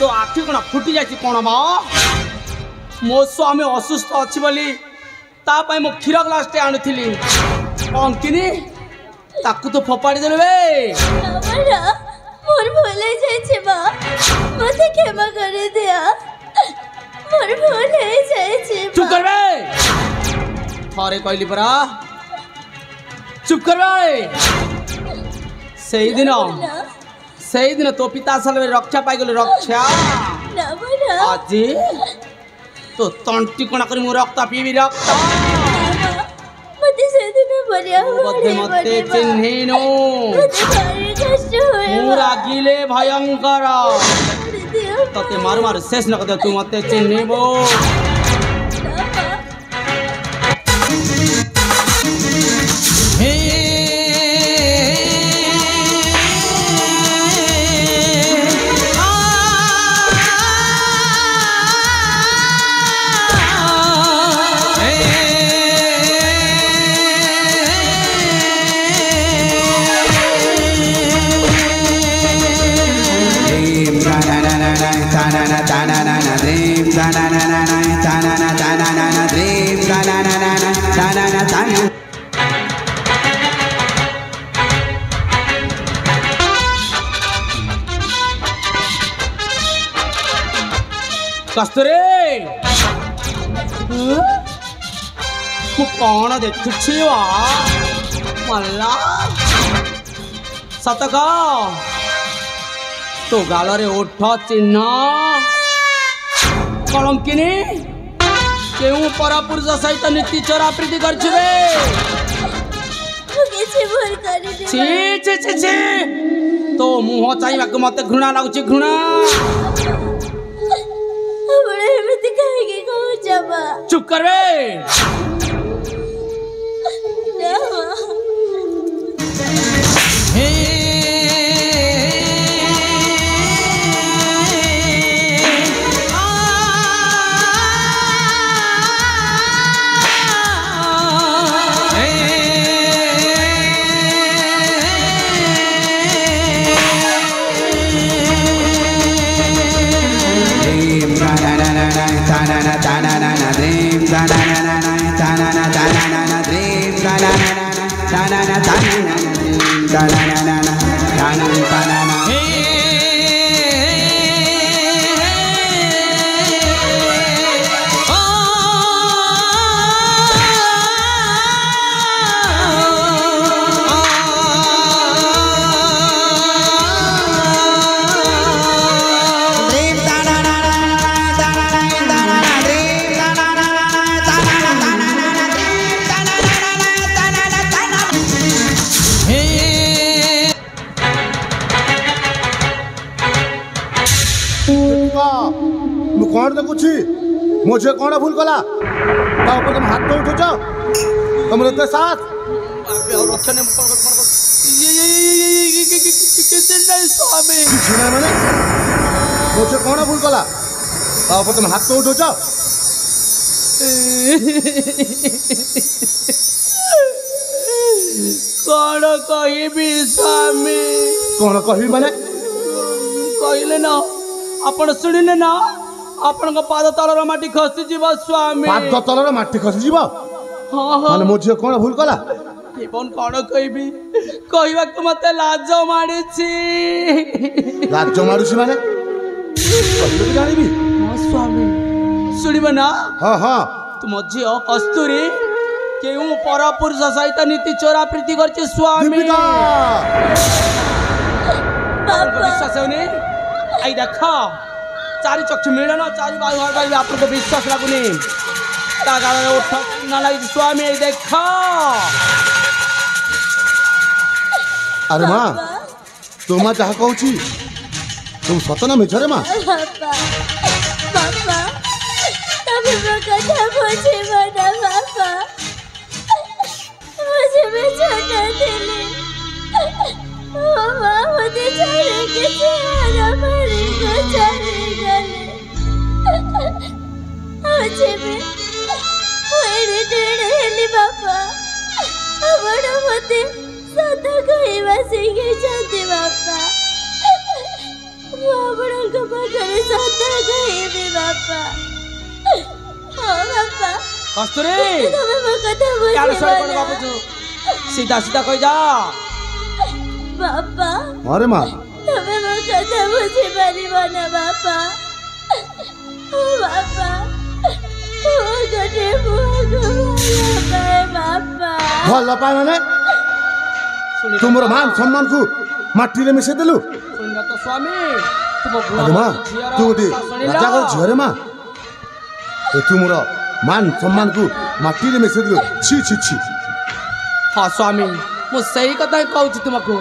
तो आखि कौन फुटी जाए कौन मा मो स्वामी असुस्थ अच्छी बोली तापाई मो क्षीर ग्लास टे आनी अंकिनी ताकू तो फोपाड़ी देले बे मोर भूल जाइए माँ मते क्षमा कर दिया मोर भूल जाइए चुप कर बे थरे कहली परा चुप कर बे सही दिन तो पिता सल रक्षा पाई गले रक्षा आज तो तंटी कोना करी मु रक्त पीबी रक्त मते से दिन बरिया मते चिन्हिनो पूरा गिले भयंकर तते मारू मारू शेष न कर तू मते चिन्हिबो कस्तूरी कौन देखुची मल्ला सतक तो गाल रे ओठ चिन्ह कलंकिनी केउ परापुरुष सहित नीति चोरा प्रीति कर तो मुह चाहिए मत घृणा लगुच घृणा चुप कर बे कौन देखुची मुझे कौन भूल कला तुम हाथ तो उठुच तुम एत साहस माने मुझे कौन भूल कला तुम हाथ तो उठुच कौन कहबी स्वामी कौन कहबी माने कहले ना आपण सुनिले ना आपण पाद तलर माटी खसी जीव स्वामी पाद तलर माटी खसी जीव माने मो झियो कोन भूल कला एबन कोन कहबी कहबा के मते लाज माडीछि लाज माडुछि माने कहबे जानिबी हां स्वामी सुनिबा ना हां हां तुम झियो कस्तूरी केउ परपुरुष सहित नीति चोरा प्रीति करछि स्वामी विश्वास होनी आई देख चारि चक्षु मिलन चारि बाहु हर आपको विश्वास लगुनि उठ न लगी स्वामी देख अरे माँ तो माँ जहाँ कहूँ तुम सत ना मिछ रे माँ सदा कहवा सिखे बापा ଆପଣଙ୍କ ପାଖରେ ସତ କହିବି ବାପା। ହଁ ବାପା। କସ୍ତୁରୀ ତମେ ମୋ କଥା କାଳେ ବୁଝିବ ଶୋଇ କଣ ନା? ଭାବୁଛୁ ସିଧା ସିଧା କହି ଯା ବାପା अरे माँ ତମେ ମୋ କଥା ବୁଝିପାରିବ ନା ବାପା? ବାପା ମୁଁ ଗୋଟେ ପୁଅକୁ ଭଲ ପାଏ ବାପା। भल पाए माने तुमर मान सम्मान को माटी रे मिसे देलु ଶୁଣିଲ ତ ସ୍ୱାମୀ ତୁମ ବୁଢା अरे माँ ଝିଅର तू गोटे କଥା ଶୁଣିଲ? राजा घर झियो रे माँ ए तुमर मान सम्मान को माटी रे मिसे देलु छी छी छी ହଁ ସ୍ୱାମୀ ମୁଁ ସେଇ କଥା ହିଁ କହୁଛି ତୁମକୁ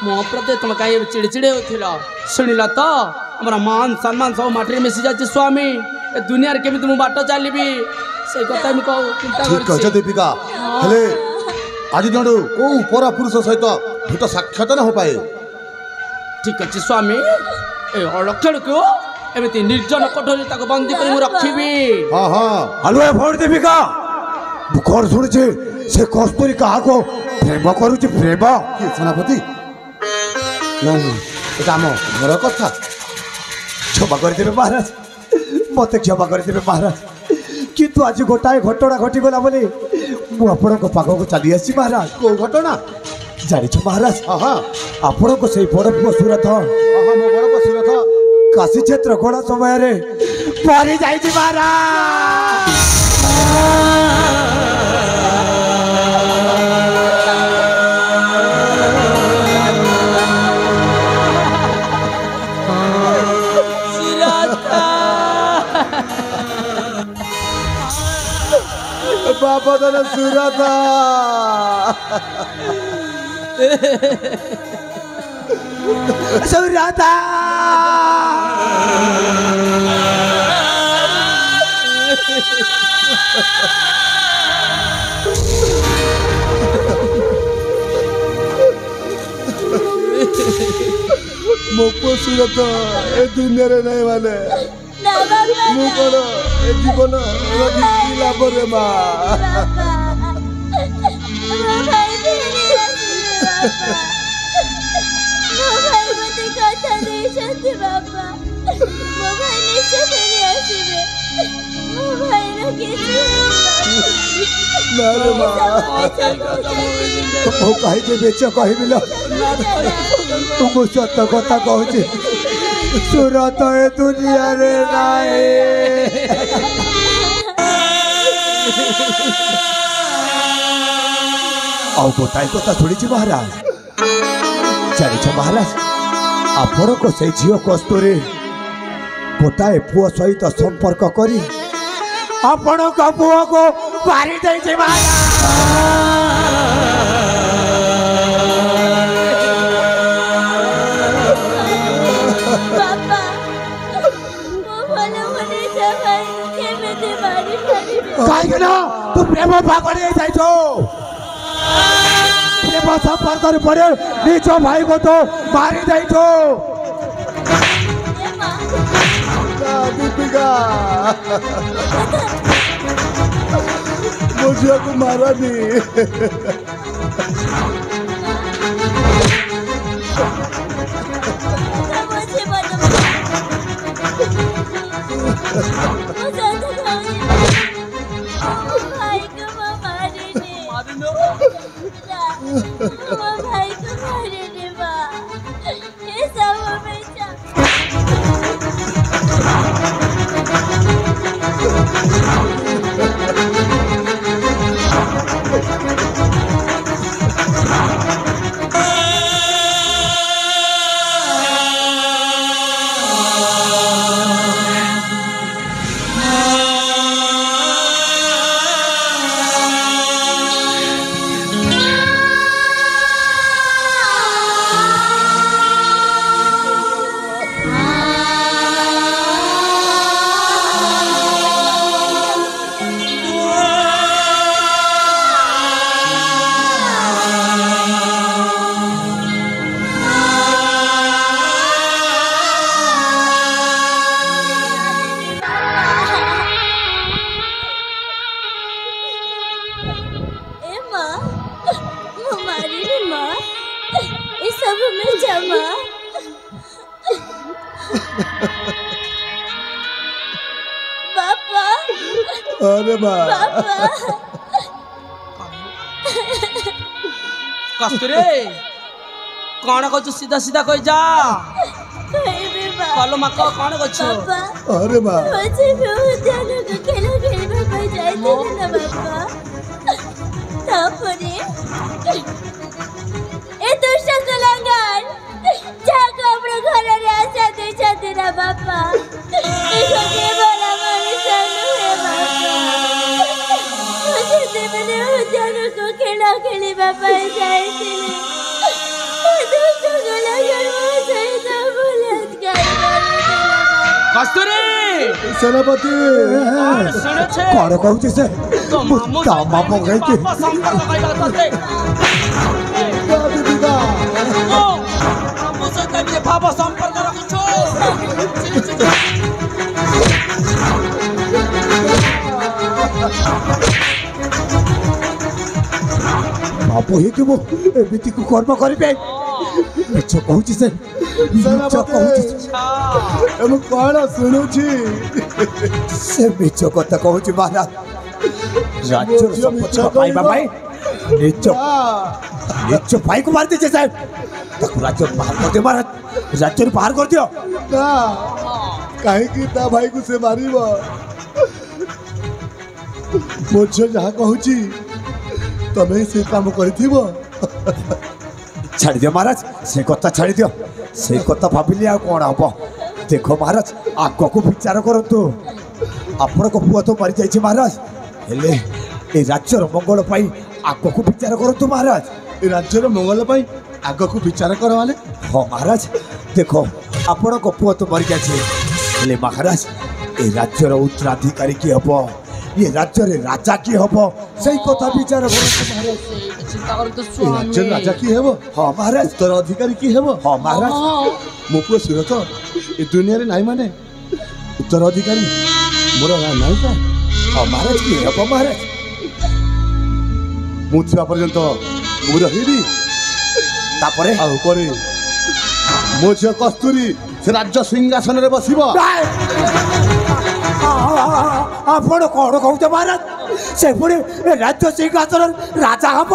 ମୋ ପ୍ରତି ତୁମେ କାହିଁ ଏବେ ଚିଡ଼ିଚିଡ଼ି ହେଉଥିଲ ଶୁଣିଲ ତ ଆମର ମାନ ସମ୍ମାନ ସବୁ ମାଟିରେ ମିଶି ଯାଉଛି ସ୍ୱାମୀ ଏ ଦୁନିଆରେ କେମିତି ମୁଁ ବାଟ ଚାଲିବି ସେଇ କଥା ମୁଁ କହୁ ଚିନ୍ତା ठीक कहଛ କରୁଛି दीपिका हेले आज दिनडू को परा पुरुष सहित भेट साक्षात न हो पाए ଠିକ ଅଛି ସ୍ୱାମୀ ଏ ଅଳକ୍ଷଣକୁ ଏମିତି ନିର୍ଜନ କୋଠରୀ ତାକୁ ବନ୍ଦୀ କରି ମୁଁ ରଖିବି हाँ हाँ हलवा फोड़ देविका कौन शुणुचे से कस्तूरी कहा को प्रेम करुचे प्रेम कि सेनापति नहीं एटा आम घर कथा क्षमा करदेवे महाराज मत क्षमा करदेवे महाराज किंतु आज गोटाए घटना घटीगला बोली मु आपण पाखक चली आसी महाराज को घटना जानिछ महाराज हाँ हाँ आपण को से बड़ पुओ सुरथ हाँ मो बड़ पशुरथ काशी क्षेत्र कोण समय रे मरी जाइछि महाराज बाबा दादा सुरथ सुरथ मो पशुरथ ए दुनिया रे नहीं माने ନା ବାପା मु कौन ए जीवन रखी की लाभ रे माँ ବାପା ମୋ ଭାଇ ଫେରି ଆସିବେ ବାପା। ମୋ ଭାଇ ମୋତେ କଥା ଦେଇଛନ୍ତି ବାପା। ମୋ ଭାଇ ନିଶ୍ଚୟ ଫେରି ଆସିବେ। ମୋ ଭାଇର କିଛି ना रे माँ ओ कहि दे बेच कहबिलो तुम सत कथा कहछि सुरत ए दुनिया रे नाए ଆଉ ଗୋଟାଏ କଥା ଶୁଣିଛି ମହାରାଜ ଜାଣିଛ ମହାରାଜ ଆପଣଙ୍କ ସେଇ ଝିଅ କସ୍ତୁରୀ ଗୋଟାଏ ପୁଅ ସହିତ ସମ୍ପର୍କ କରି ଆପଣଙ୍କ ପୁଅକୁ ମାରି ଦେଇଛି ବାପା ମୋ ଭଲ ମଣିଷ ଭାଇକୁ କେମିତି ମାରିପାରିବି? କାହିଁକି ନା ତୁ ପ୍ରେମ ପାଗଳ ହେଇଯାଇଛୁ ପ୍ରେମ ସମ୍ପର୍କରେ ପଡ଼େ ନିଜ ଭାଇକୁ ତୁ ମାରି ଦେଇଛୁ ଏ ମା दीपिका मो झील को मारानी बापा अरे बा बापा कस्तूरी कौन कछु सीधा सीधा कह जा कहबे बा कलो माको कौन कछु बापा अरे बा मुझे बहुत जानो को खेला खेलबा को जाइते ना बापा तापरे ए दुष्ट कलांगार जाको अपने घर रे आशा दे छते ना बापा ए छोटे बड़ा मनुष्य है बापा मुझे देवने जानो को खेला खेली बापा जाइते ना दुष्ट कलांगार मुझे तो बलात्कार कस्तूरी सेनापति सुने छे कौन कहू से तो मामू तामा पकड़ के संपर्क कइला तते दीदा ओ मामू से कभी भाव संपर्क रखछो बापू ही कि वो एमिति को कर्म करिबे मिछ कहू से मिछ कहू ମୁଁ କଣ ଶୁଣୁଛି से मिछ कथा कहू महाराज राज्य संपत्ति पाइबा भाई निच भाई को मार दीजिए साहब ताकू राज्य बाहर कर दे महाराज राज्य बाहर कर दियो ନା କାହିଁକି ତା ଭାଇକୁ ସେ ମାରିବ ମୋ ଝିଅ ଯାହା କହୁଛି ତମେ ହିଁ ସେ କାମ କରିଥିବ छाड़ दियो महाराज से कथा छाड़ दियो से कथा भाविली आ कौन हम देखो महाराज आग को विचार करतु आपण को पुआ तो मरी जाइए महाराज हेले ए राज्यर मंगल पाई आग को विचार करतु महाराज ଏ ରାଜ୍ୟର ମଙ୍ଗଳ ପାଇଁ ଆଗକୁ ବିଚାର କର ମାନେ हाँ महाराज देखो आपण को पुआ तो मरी जाइए हेले महाराज ए राज्यर उत्तराधिकारी की हब ये राज्य रे राजा की हब सही कथा विचार करतु महाराज चिंता कर तो ଏ स्वामी ରାଜ୍ୟର ରାଜା କିଏ ହେବ हाँ महाराज ଉତ୍ତର ଅଧିକାରୀ କିଏ ହେବ हाँ महाराज ମୋ ପୁଅ ସୁରତ ଏ ଦୁନିଆରେ ନାହିଁ ମାନେ ଉତ୍ତର ଅଧିକାରୀ ମୋର ନାହିଁ କା हाँ महाराज की हब महाराज ମୁଁ ଥିବା ପର୍ଯ୍ୟନ୍ତ ମୁଁ ରହିବି तापरे ଆଉ ପରେ ମୋ ଝିଅ କସ୍ତୁରୀ ସେ ରାଜ୍ୟ ସିଂହାସନରେ ବସିବ ଆପଣ କଣ କହୁଛ ମହାରାଜ ସେ ପୁଣି ରାଜ୍ୟ ସିଂହାସନ ରାଜା ହବ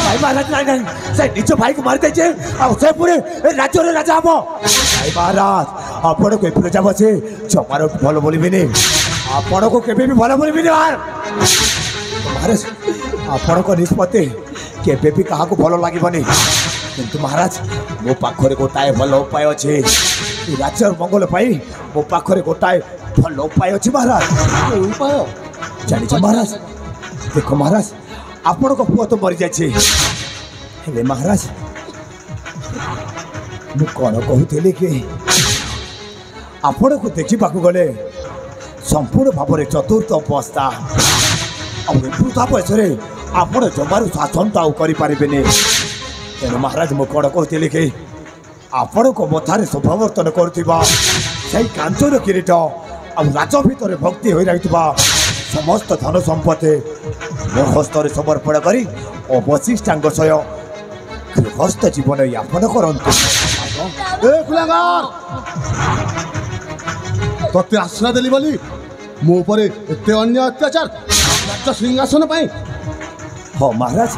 ଭାଇ ମହାରାଜ ନାଇଁ ନାଇଁ ସେ ନିଜ ଭାଇକୁ ମାରିଦେଇଛେ ଆଉ ସେ ପୁଣି ରାଜ୍ୟରେ ରାଜା ହବ ଭାଇ ମହାରାଜ ଆପଣଙ୍କୁ ଏ ପ୍ରଜା ବସେ ଜମାର ଭଲ ବୋଲିବିନି ଆପଣଙ୍କୁ କେବେ ବି ଭଲ ବୋଲିବିନି ମହାରାଜ ଆପଣଙ୍କ ନିଷ୍ପତ୍ତି କେବେ ବି କାହାକୁ ଭଲ ଲାଗିବନି କିନ୍ତୁ ମହାରାଜ ମୋ ପାଖରେ ଗୋଟାଏ ଭଲ ଉପାୟ ଅଛି ଏ ରାଜ୍ୟର ମଙ୍ଗଳ ପାଇଁ ମୋ ପାଖରେ ଗୋଟାଏ ଭଲ ଉପାୟ ଅଛି ମହାରାଜ ଉପାୟ ଜାଣିଛ ମହାରାଜ ଦେଖ ମହାରାଜ ଆପଣଙ୍କ ପୁଅ ତ ମରିଯାଇଛି ହେଲେ ମହାରାଜ ମୁଁ କ'ଣ କହୁଥିଲି କି ଆପଣଙ୍କୁ ଦେଖିବାକୁ ଗଲେ ସମ୍ପୂର୍ଣ୍ଣ ଭାବରେ ଚତୁର୍ଥ ଅବସ୍ଥା ଆଉ ଏ ବୃଦ୍ଧା ବୟସରେ ଆପଣ ଜମାରୁ ଶାସନଟା ଆଉ କରିପାରିବେନି ତେଣୁ ମହାରାଜ ମୁଁ କ'ଣ କହୁଥିଲି କି ଆପଣଙ୍କ ମଥାରେ ଶୋଭାବର୍ତ୍ତନ କରୁଥିବା ସେଇ କାଞ୍ଚନ କିରୀଟ ଆଉ ରାଜ ଭିତରେ ଭକ୍ତି ହୋଇ ରହିଥିବା ସମସ୍ତ ଧନ ସମ୍ପତ୍ତି ମୋ ହସ୍ତରେ ସମର୍ପଣ କରି ଅବଶିଷ୍ଟାଙ୍କ ସହ ଗୃହସ୍ଥ ଜୀବନ ଯାପନ କରନ୍ତୁ ଏ କୁଲାଙ୍ଗାର ତତେ ଆଶ୍ରୟ ଦେଲି ବୋଲି ମୋ ଉପରେ ଏତେ ଅନ୍ୟ ଅତ୍ୟାଚାର ରାଜ୍ୟ ସିଂହାସନ ପାଇଁ ହଁ ମହାରାଜ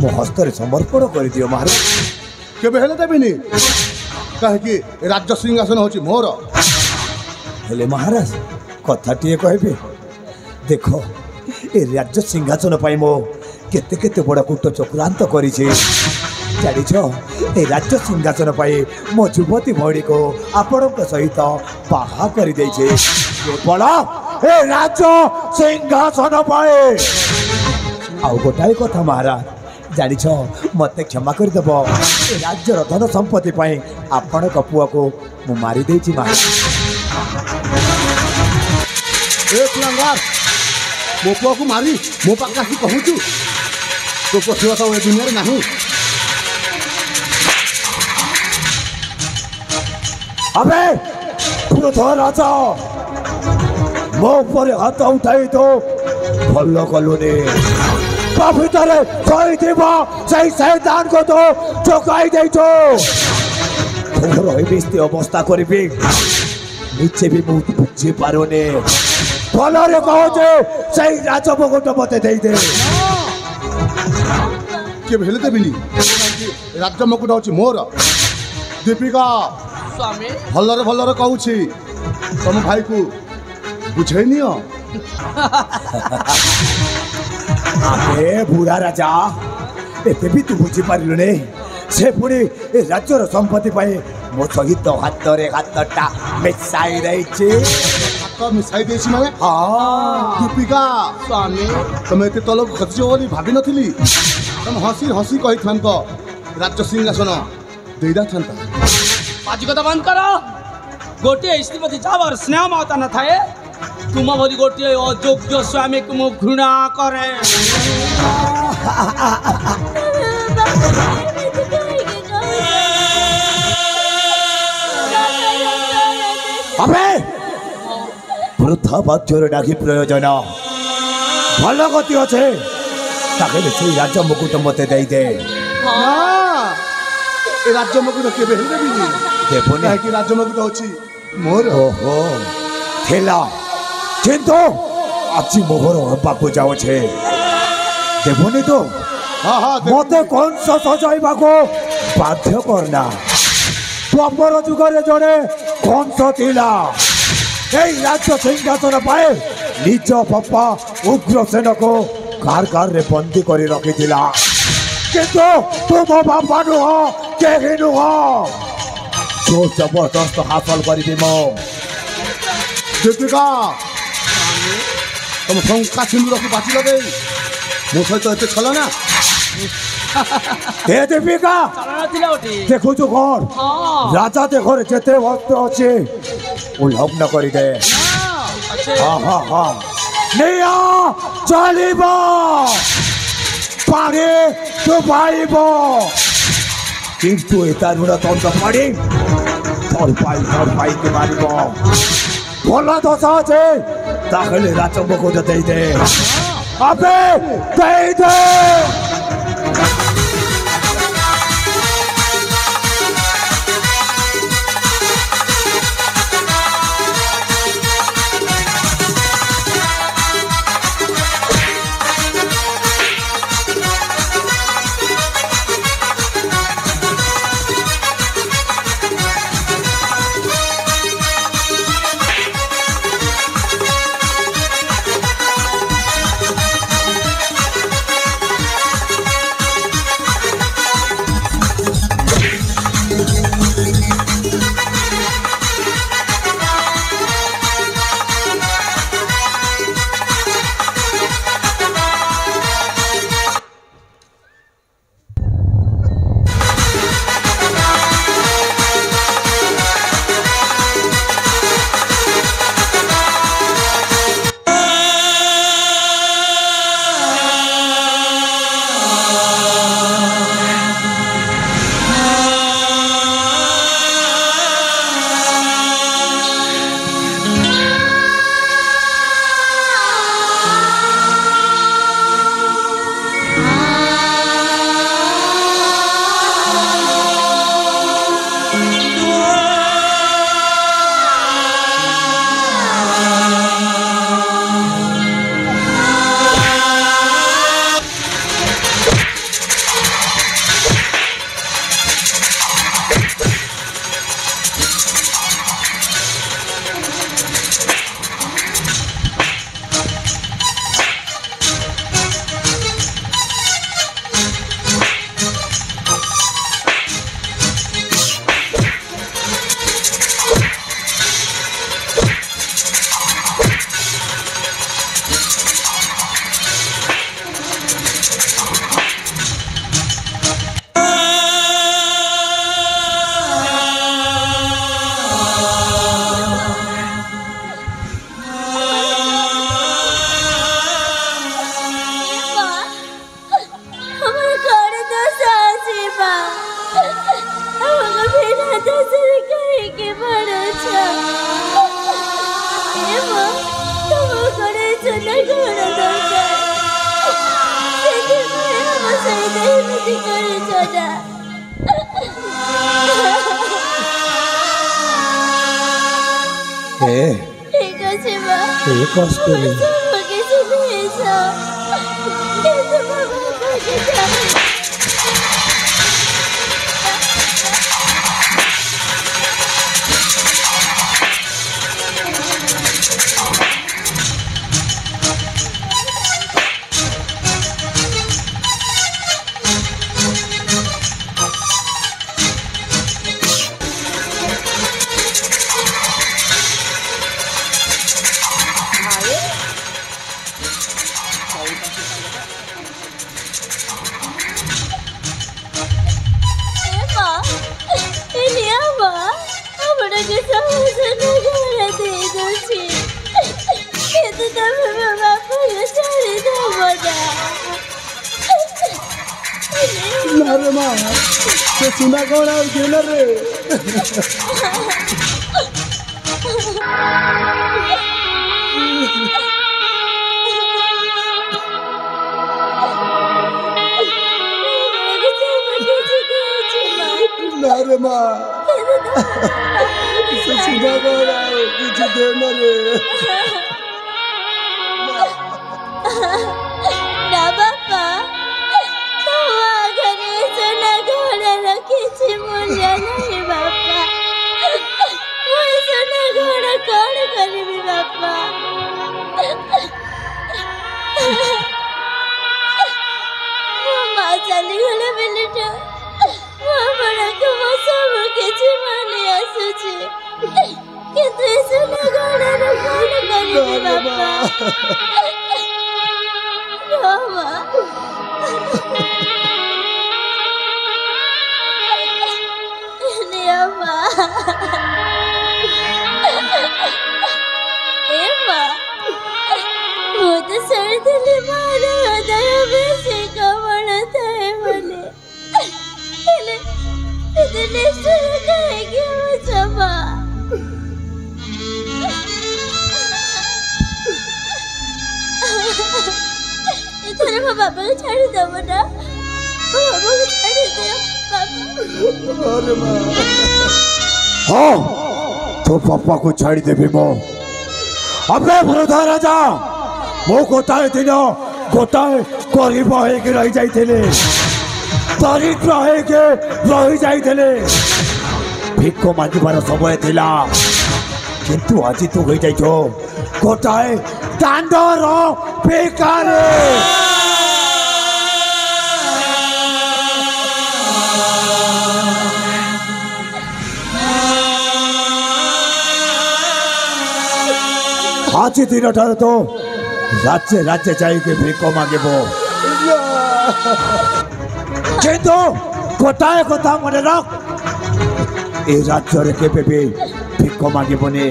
ମୋ ହସ୍ତରେ ସମର୍ପଣ କରିଦିଅ ମହାରାଜ କେବେ ହେଲେ ଦେବିନି କାହିଁକି ଏ ରାଜ୍ୟ ସିଂହାସନ ହେଉଛି ମୋର ହେଲେ ମହାରାଜ କଥାଟିଏ କହିବେ ଦେଖ ଏ ରାଜ୍ୟ ସିଂହାସନ ପାଇଁ ମୁଁ କେତେ କେତେ ବଡ଼ କୂଟ ଚକ୍ରାନ୍ତ କରିଛି ଜାଣିଛ ଏ ରାଜ୍ୟ ସିଂହାସନ ପାଇଁ ମୋ ଯୁବତୀ ଭଉଣୀକୁ ଆପଣଙ୍କ ସହିତ ବାହା କରିଦେଇଛି କେବଳ ଏ ରାଜ୍ୟ ସିଂହାସନ ପାଇଁ ଆଉ ଗୋଟାଏ କଥା ମହାରାଜ ଜାଣିଛ ମୋତେ କ୍ଷମା କରିଦେବ ଏ ରାଜ୍ୟର ଧନ ସମ୍ପତ୍ତି ପାଇଁ ଆପଣଙ୍କ ପୁଅକୁ ମୁଁ ମାରିଦେଇଛି ମହାରାଜ ଏ କୁଲାଙ୍ଗାର ମୋ ପୁଅକୁ ମାରି ମୋ ପାଖରେ ଆସି କହୁଛୁ ତୋ ପଶିବା ତ ଏ ଦୁନିଆରେ ନାହିଁ अबे क्रोध राजा मो ऊपर हाथ उठाई तो भल कलुनी भितर शहीद शैतान को तो चकाई दे তোর এমিস্তি অবস্থা করবি নিচে বি ମୁଁ ବୁଝି ପାରୁନି ଭଲରେ କହୁଛି ସେଇ ରାଜଭୋଗଟା ମତେ ଦେଇଦେ କିଏ ହେଲେ ଦେବିନି ରାଜ୍ୟ ମୁକୁଟ ହଉଛି ମୋର ଦୀପିକା ସ୍ୱାମୀ ଭଲରେ କହୁଛି ତମ ଭାଇକୁ ବୁଝେଇ ନିଅ ଆବେ ବୁଢା ରାଜା ଏତେ ବି ତୁ ବୁଝିପାରିଲୁନି ସେ ପୁଣି ଏ ରାଜ୍ୟର ସମ୍ପତ୍ତି ପାଇଁ ମୋ ସହିତ ହାତରେ ହାତଟା ମିଶାଇ ଦେଇଛି ହାତ ମିଶାଇ ଦେଇଛି ମାନେ ହଁ ଦୀପିକା ସ୍ୱାମୀ ତମେ ଏତେ ତଳକୁ ଖସିଯିବ ବୋଲି ଭାବିନଥିଲି ତମେ ହସି କହିଥାନ୍ତ ରାଜ୍ୟ ସିଂହାସନ ଦେଇଥାନ୍ତା ଆଜି କଥା ବନ୍ଦ କର ଗୋଟିଏ ସ୍ତ୍ରୀପତି ଯାବାର ସ୍ନେହ ମମତା ନଥାଏ ତୁମ ଭଳି ଗୋଟିଏ ଅଯୋଗ୍ୟ ସ୍ୱାମୀକୁ ମୁଁ ଘୃଣା କରେ अबे वृद्धा बाध्यर डाकी प्रयोजन भल गति अच्छे ताके से राज मुकुट मते दे दे ନା ଏ ରାଜ୍ୟ ମୁକୁଟ କେବେ ହେଲେ ଦେବିନି देबोनी କାହିଁକି ରାଜ୍ୟ ମୁକୁଟ ହଉଛି ମୋର ओहो थेला किंतु आज मोहर होबाकू जाओ छे देबोनी तो ହଁ ହଁ मते कौन सा सजाइबा को बाध्य करना द्वापर जुगरे जड़े कौन सा थिला এই রাজ্য সিংহাসন পায়ে নিজ বাপা উগ্রসেন को कार रे बंदी कर रखिथिला किंतु तुम बापा नुह केही नुह जो जबरदस्त हासिल करी मो ଦୀପିକା ତମ ଶଙ୍କା ସିନ୍ଦୁରକୁ ବାଜି ଲଗେଇ ମୋ ସହିତ ଏତେ ଛଲ ନା हे दीपिका ଚାଲଣା ଥିଲା ଗୋଟିଏ देखु जो घर ହଁ राजा देखो जेते वक्त अच्छे उल्लग्न करी दे हाँ हाँ हाँ निया चलिब पारे तो पाइब किंतु एता ऋण तंत्र पड़ी थर पाई के मारिब भल दशा अच्छे ताकले राजम्ब को दे दे अबे दे दे হে ঠিক আছে মা এই কষ্টে আমাকে চলে এসো কিন্তু বাবা আমাকে ছাড়ো ना रे माँ तो सुना कौन है गेलर रे ना रे माँ तो सुना कौन है कुछ देना रे ना बापा घरे सोना घोड़ा किसी मूल्य नहीं बापा मुझे सोना घोड़ा कौन करेगी बापा माँ चली गले मिलटा माँ बड़ा को वो सब किसी माने आसुची कितने सोना घोड़ा कौन करेगी बापा रामा Emma, मुझे सर्दी मारा हृदय में से कमल था मने, इतने सुर कहेगी मुझे माँ, इधर मैं पापा को छाड़ दो बना, पापा को छाड़ दो पापा। अरे माँ हाँ तो पापा को छाड़ी दे भीमो अबे बरोधा राजा मो गोटाए दिन गोटाए गरीब होके रही जाइथिले दरिद्र होके रही जाइथिले भिक्ष मागिबार समय थिला किंतु आज तू होई जाइछो गोटाए दांडर बेकारे आज दिन ठार तो राज्य राज्य जाइके भिक्ष मागिबो किंतु गोटाए कथा मने रख ए राज्य रे केबे भी भिक्ष मागिबोनी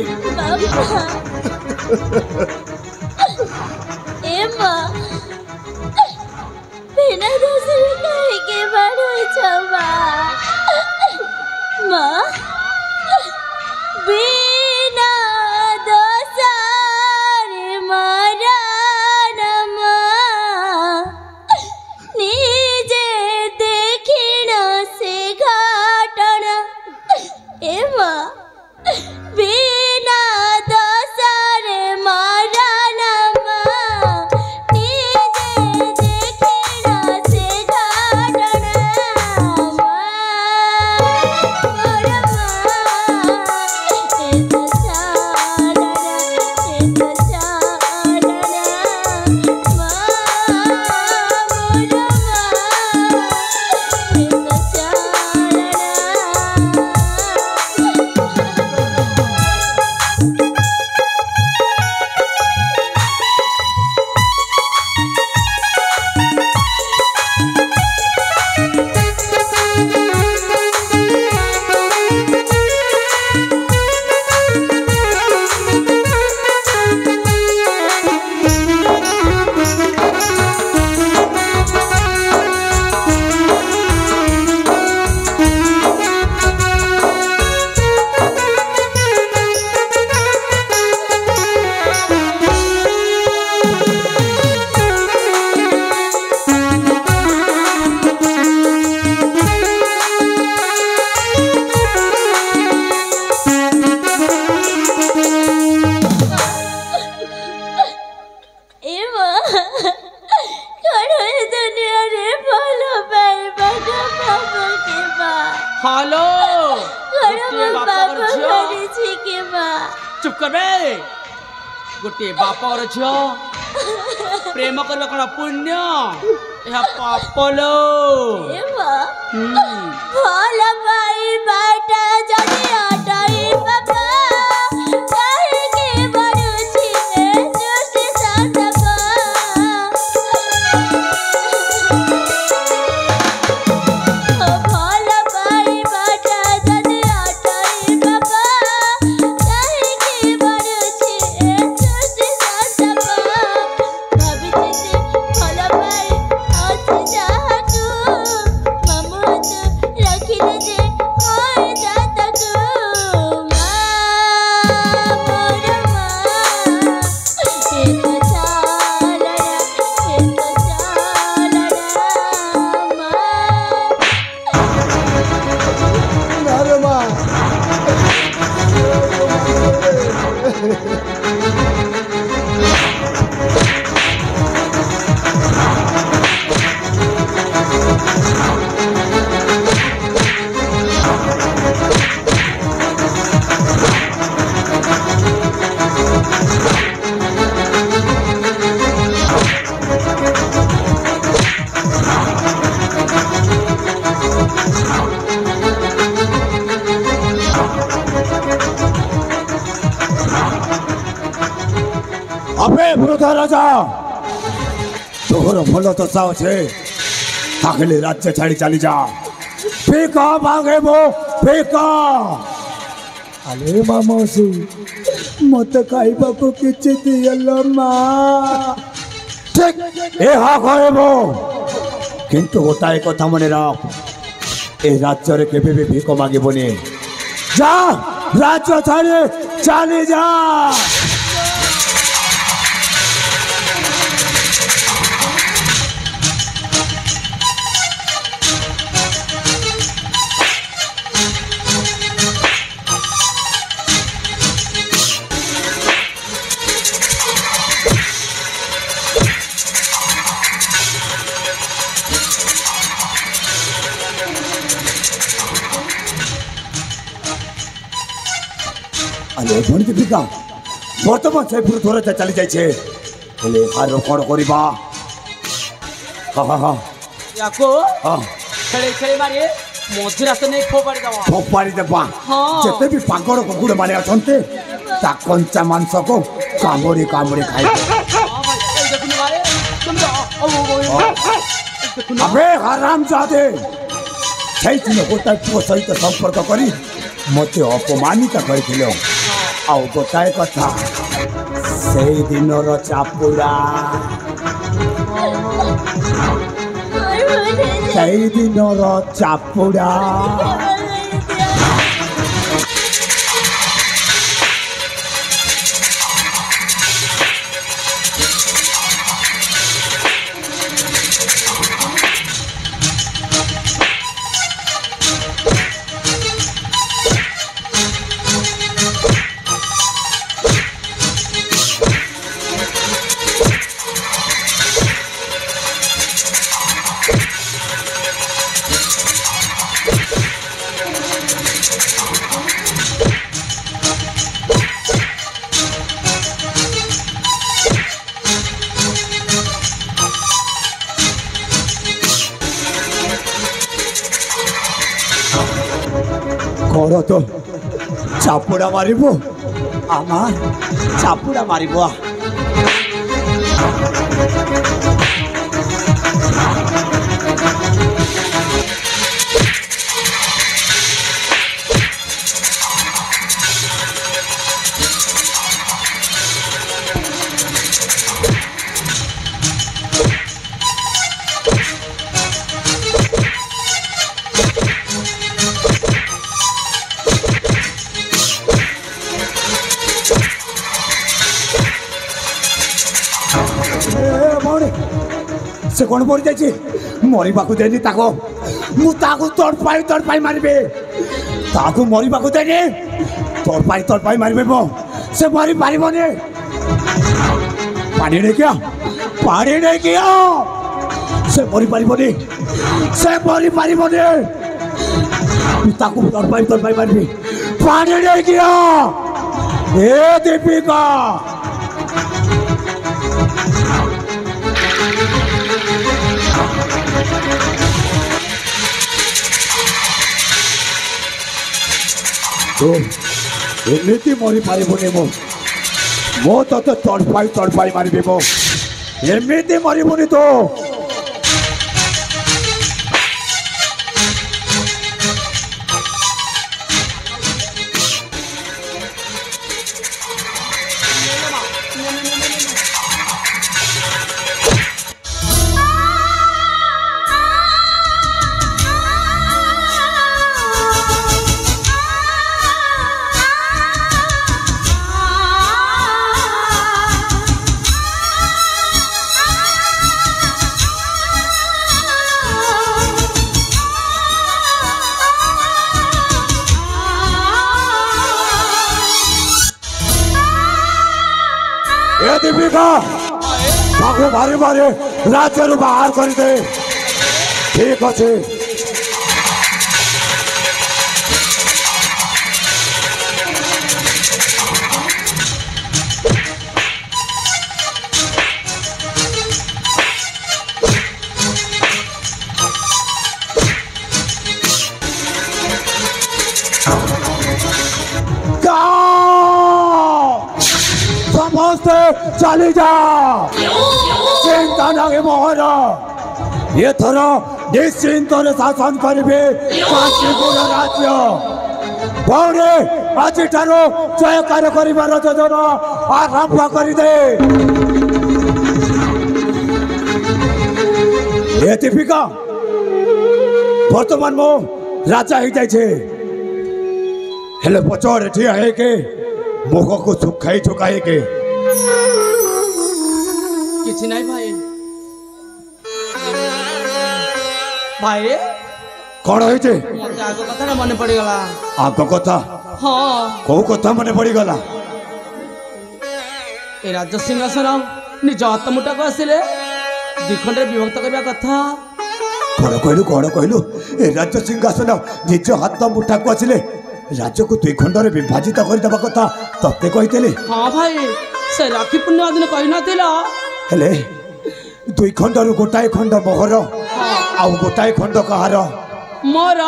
एम्मा बिना दूसरे कहे के बड़ो छवा माँ बिना दोसर मरण माँ निजे देखिन से घटना एम्मा बिना दोसर मरण माँ निजे देखिन से घटना माँ मोर माँ चुप कर बे गोटे बाप और झियो प्रेम करबा कोन पुण्य यह पाप लो भल पाई बाटा जदि अटाई बाबा काहे के बड़ुछि सृष्टि शासक भल पाई बाटा जदि अटाई बाबा काहे के बड़ुछि सृष्टि शासक भाबिते भल पाई अछि जातु ममत रखिले जे होय जातकु मोर एक चालड़ा अरे माँ अबे वृद्ध राजा तोहर भल दशा अच्छे ताकले राज्य छाड़ी चली जा फेका भागे वो फेका अरे मामोसी मत खाइबा को किछि दियलो मां ठीक ए हा कहबो किंतु गोटाए कथा मने रख ए राज्य रे केबे भी भीख मागिबोनी जा राज्य छाड़ी चली जा अरे भण दीपिका बर्तमान से थोड़ा चली जाइए बोले हार कौन करवा हाँ हाँ याको हाँ खेले खेले मारे मझिरा से नहीं फोपाड़ी दवा फोपाड़ी देवा हाँ। जिते भी पागल कुकुड़ माने अच्छे ता कंचा मांस को कामुड़ी कामुड़ी खाई हां भाई ए देखुन मारे तुम तो देखुन अबे हराम जादे সেই দিন গোটায় পুଅ ସହିତ ସମ୍ପର୍କ କରି ମୋତେ ଅପମାନିତ କରିଥିଲ ଆଉ ଗୋଟାଏ କଥା ସେଇ ଦିନର ଚାପୁଡ଼ା ସେଇ ଦିନର ଚାପୁଡ଼ା करो तो चापुड़ा मारिबो आमा चापुड़ा मारिबो से कौन पड़ जाए मरवा देनी मुझे तड़पाई मारे ताकू मरवा देनी तड़पाई मारे मो से मरी पारे पानी नहीं किया से मरी पारे से मरी पारे तड़पाई मारे पानी नहीं किया ए दीपिका तो एमती मरी पारिबुनि मो तो तड़पाई मारिबी मो एमती मरिबुनि तो दीपिका बारे बारे राज्य बाहर कर दे ठीक अच्छे चली जा चिंता नहीं मोहन ये थर निश्चिंत शासन करेंगे काशीपुर राज्य भौणी आज जयकार कर योजना आरंभ करदे दीपिका बर्तमान मो राजा हो जाए पचड़े ठिया है मुख को सुखाई ठुकाई के किसी नहीं भाई भाई कौन होइछे मते आगो कथा ना मन पड़ी गला आगो कथा हां को कथा मन पड़ी गला ए राज्य सिंहासन निज हाथ मुठा को आसिले द्विखंड विभक्त करबा कथा कौन कहलु ए राज्य सिंहासन निज हाथ मुठा को आसिले राज्य को द्विखंड रे विभाजित कर देबा कथा तते कहितले हां भाई से राखी पुण्य दिन कहि नथिला हेले दुई खंड रु गोटाए खंड मोहर आ गोटाए खंड कहार मोर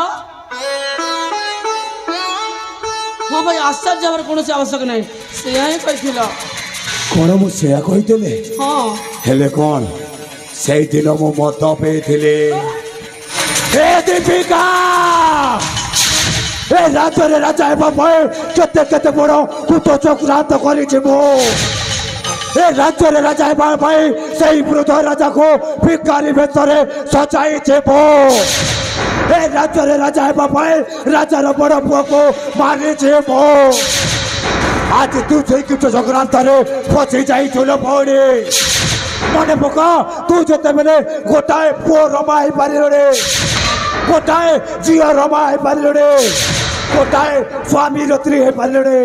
हाँ भाई आश्चर्य हमारे कौन से आवश्यक नहीं से ही कही कौन मु से कही हाँ हेले कौन से दिन मु मत पेथिले ए दीपिका ए राज्य रे राजा हेबा भय केते केते बड़ कुत चक्रांत करिछि मो ए राज्य रे राजा हेबा भय सेही वृद्ध राजा को भिखारी भेषरे सजाई छेबो ए राज्य रे राजा हेबा भय राजा रो बड़ पुओ को मारि छेबो आज तू से कुछ चक्रांत रे फसी जाई छलो भौणी मने पका तू जते बेले गोटाए पुओ रमाई पारिलो रे गोटाए झियो रमाई पारिलो रे गोटाए स्वामी रत्री है पारिलो रे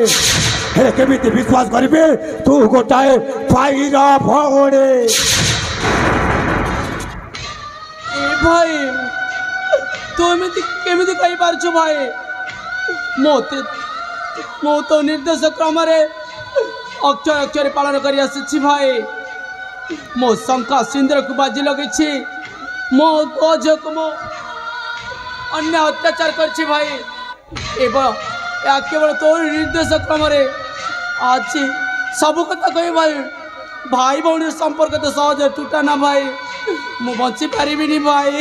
हे केमिति विश्वास करिबे तू गोटाए भाईरा भौणी ए भाई तू एमिति केमिति कहि पारछु भाई मोते मो तो निर्देश क्रम रे अक्षर अक्षर पालन करि आछि भाई मो शंका सिंदूर को बाजी लगे मो बोझ को मो अन्य अत्याचार कर भाई एवं या केवल तो निर्देश क्रम आज सब कथा कह भाई भाई भौणी संपर्क तो सहज टूटा ना भाई मु बची पारिबिनी भाई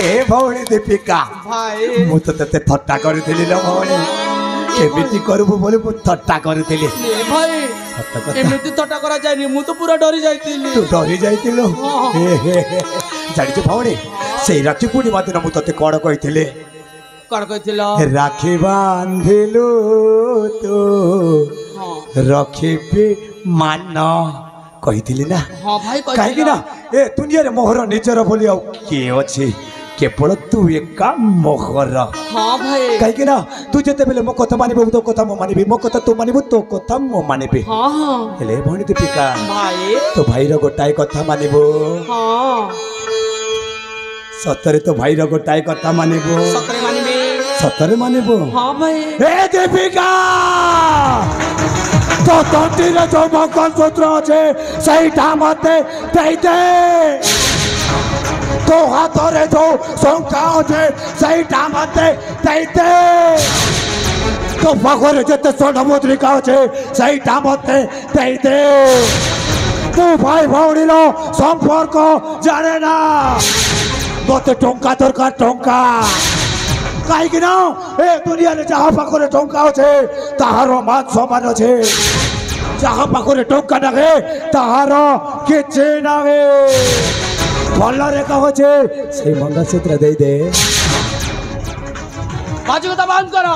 ए भौणी दीपिका भाई मु तो तते थट्टा करथिली ल भौणी केमिति करबो बोले मु थट्टा करथिली ए भाई एमिति थट्टा करा जायनी मु तो पूरा डरी जाइतिली तू डरी जाइतिलो जानि छ भौणी से राखी पूर्णिमा दिन मु तते कोन कहिथिले कण कहिथिलो राखी बांधिलु तो रखिबे मान कहिथिली ना हां भाई काहे ना ए दुनिया रे मोहर निजर बोली आ के अछि केवल तू एका मोहर हां भाई काहे ना तू जते बेले मो कथा मानिबो तो कथा मो मानिबी मो कथा तू मानिबो तो कथा मो मानिबी हां हां हेले भौणी दीपिका भाई तो भाई रो गोटाए कथा मानिबो हां सतरे तो भाई रो गोटाए कथा मानिबो सतरे मानिबे सतरे मानिबो हाँ भाई ए दीपिका तो तंती रे जो मंगलसूत्र আছে সেইটা মতে দেই দে तो हाथरे जो शंका আছে সেইটা মতে দেই দে तो পাখরে যেতে সোনা মুদ্রিকা আছে সেইটা মতে দেই দে তো ভাই ভৌণীর সম্পর্ক জানে না মতে টঙ্কা দরকার টঙ্কা কাইকি না এ দুনিয়ারে যাহা পাখরে টঙ্কা আছে তাহার মান সম্মান আছে যাহা পাখরে টঙ্কা নাগে তাহার কিছু নাগে ଭଲ ରେଖା ଅଛି ସେଇ ମଙ୍ଗଳସୂତ୍ର ଦେଇଦେ ବାଜୁ କଥା ବନ୍ଦ କର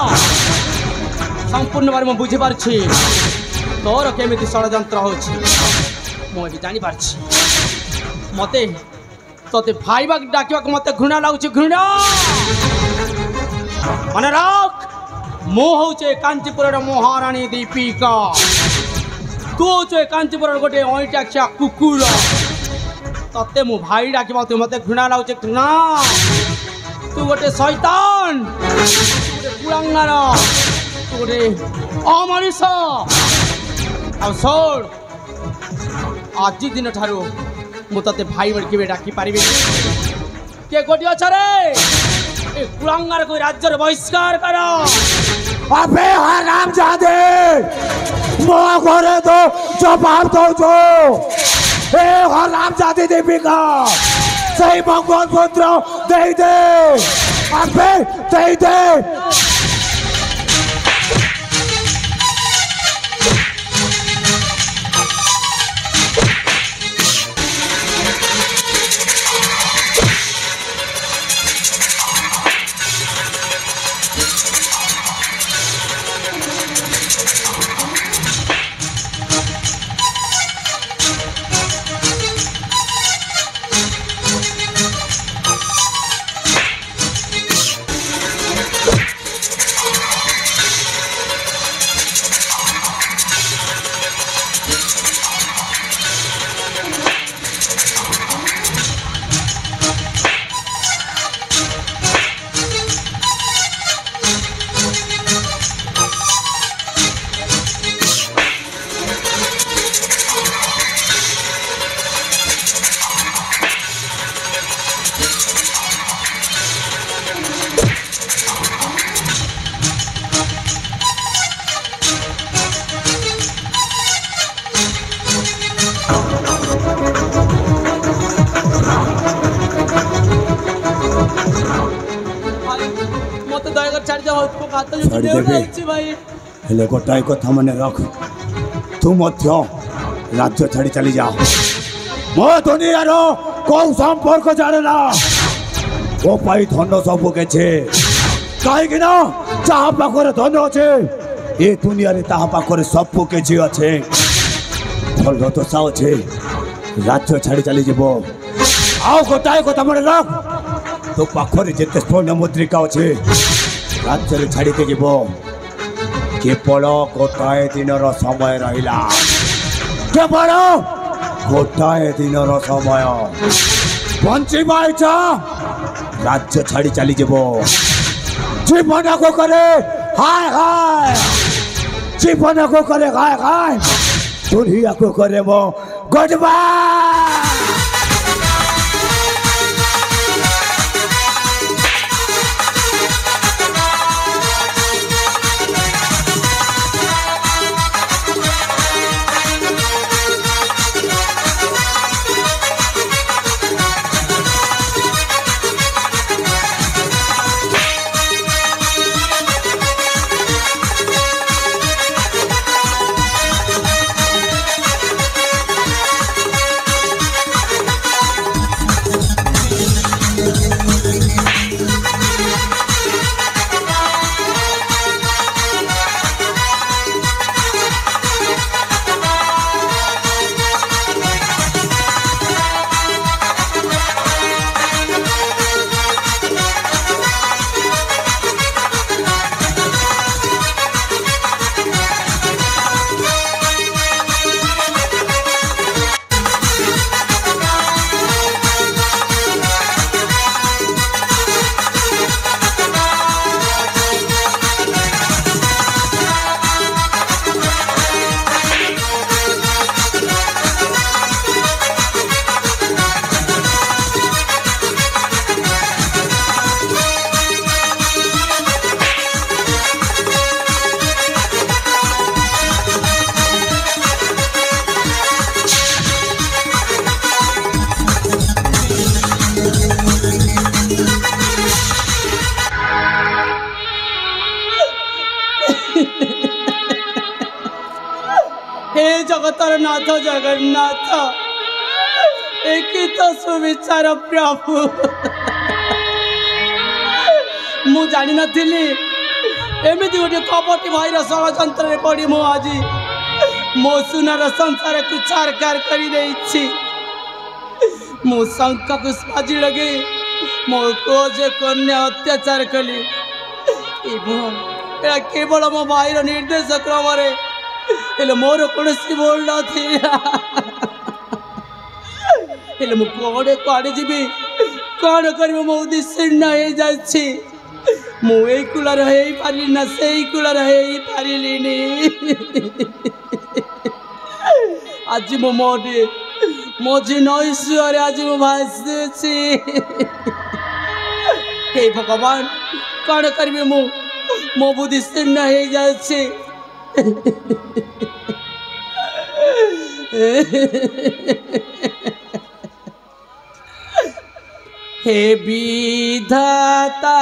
ସମ୍ପୂର୍ଣ୍ଣ ଭାବରେ ମୁଁ ବୁଝିପାରୁଛି ତୋର କେମିତି ଷଡ଼ଯନ୍ତ୍ର ହେଉଛି ମୁଁ ଏଠି ଜାଣିପାରୁଛି ମତେ ତୋତେ ଭାଇବା ଡାକିବାକୁ ମତେ ଘୃଣା ଲାଗୁଛି ଘୃଣା ମନେ ରଖ ମୁଁ ହଉଛି କାଞ୍ଚିପୁରର ମହାରାଣୀ ଦୀପିକା ତୁ ହଉଛୁ କାଞ୍ଚିପୁରର ଗୋଟେ ଅଇଁଟାଖିଆ କୁକୁର ତତେ ମୁଁ ଭାଇ ଡାକିବା ତୁ ମତେ ଘୃଣା ଲାଗୁଛି ଘୃଣା ତୁ ଗୋଟେ ଶୈତାନ ତୁ ଗୋଟେ କୁଳାଙ୍ଗାର ତୁ ଗୋଟେ ଅମଣିଷ ଆଉ ଶୁଣ ଆଜି ଦିନ ଠାରୁ ମୁଁ ତତେ ଭାଇ ବୋଲି କେବେ ଡାକି ପାରିବିନି କିଏ କୋଠି ଅଛ ରେ ଏ କୁଳାଙ୍ଗାରକୁ ରାଜ୍ୟରେ ବହିଷ୍କାର କର अबे हरामजादे मो घरे तो जवाब दौचो ए हरामजादी दीपिका सही मंगलसूत्र दे दे अबे दे दे हेले गोटाए कथा मन रख तू मध्य राज्य छाड़ी चली जा मो दुनिया रो को संपर्क जाने ना ओ पाई धन सब के कहीं ना जहा पाखरे धन अच्छे ए दुनिया रे ताहा पाखरे सब के अच्छे भल दशा अच्छे राज्य छाड़ी चली जीव आउ गोटाए कथा मन रख तो पाखरे जिते स्वर्ण मुद्रिका अच्छे राज्य छाड़ी के जीव केवल गोटाए दिन समय रहा केवल गोटाए दिन समय बंचवा इच्छा राज्य छाड़ी चली जीव जीवन को करे हाय हाय जीवन को करे हाय हाय दुनिया को करे वो गुड बाय हे जगतर नाथ जगन्नाथ एक तो सुविचार प्रभु मु जानी नथिली एमिति गोटे कपटी भाईर षड़यंत्र पड़ी मु आज मो सुनार संसार को छारकार कर मु शंख को साजी लगे मो कोज कन्या अत्याचार कली केवल मो भाईर निर्देश क्रम मोर कौन बोल ना मु कौड़े कड़े जी कौन कर मो दिशीर्ण हो जाए मुई कूलर हो पारि ना से कूलर हो पारिनी आज मो मोटे मझी नईश्वर आज मु भासी हे भगवान कौन करी मु मो बुद्धि शीर्ण हो जाए हे विधाता।